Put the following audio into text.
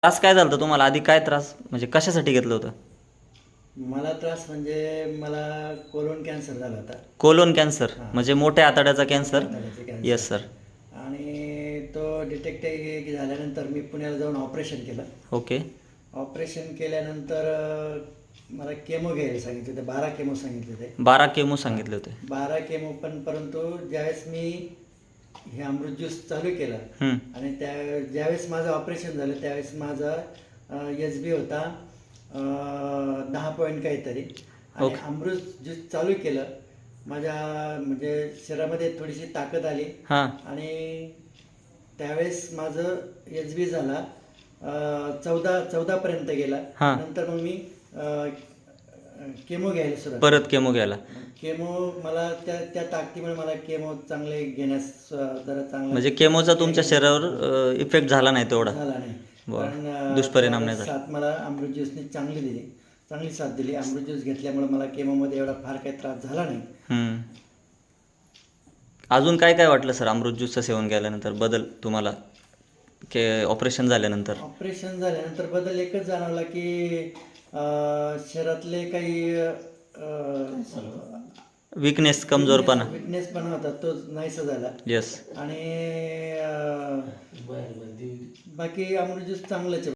त्रास काय झाला होता तुम्हाला आधी? काय त्रास म्हणजे कशासाठी घेतलं होतं? मला त्रास म्हणजे मला कोलोन कॅन्सर झाला होता. कोलोन कॅन्सर हां. म्हणजे मोठ्या आतड्याचा मोठ्या कॅन्सर? आतड्याचे येस कॅन्सर. सर. आणि तो डिटेक्ट झाल्यानंतर मी पुण्याला जाऊन ऑपरेशन केलं. ओके. ऑपरेशन केल्यानंतर मला केमो घ्यायला सांगितले होते. 12 केमो सांगितले होते. 12 केमो सांगितले होते. 12 केमो पण परंतु ज्यावेळेस मी हे अमृत ज्यूस चालू केलं हम्म. आणि ज्यावेळेस माझं ऑपरेशन झालं त्यावेळेस माझा SB होता 10 पॉईंट काहीतरी. आणि ओके. अमृत ज्यूस चालू केलं, माझ्या म्हणजे शरीरामध्ये थोडीशी ताकद आली. हां. आणि त्यावेळेस माझं SB झाला 14 पर्यंत गेला. हां. नंतर मग मी केमो घ्यायला सुरुवात परत केमो घ्यायला. केमो मला त्या ताकदीमुळे मला केमो चांगले घेण्यास जरा चांगला म्हणजे केमोचा तुमच्या शरीरावर इफेक्ट झाला नाही तेवढा? झाला नाही. वा. कारण दुष्परिणाम नाही झाला. साथ मला अमृत ज्यूसने चांगली साथ दिली. अमृत ज्यूस घेतल्यामुळे मला केमोमध्ये एवढा फार काही त्रास झाला नाही. हम्म. अजून काय काय वाटलं सर अमृत ज्यूसचं सेवन केल्यानंतर बदल तुम्हाला ऑपरेशन झाल्यानंतर? ऑपरेशन झाल्यानंतर बदल एकच जाणवला की शरीरातले काही विकनेस, कमजोरपणा. विकनेस पण होता तो नाहीसा झाला. येस. आणि बाकी अमृत ज्यूस चांगलंच आहे.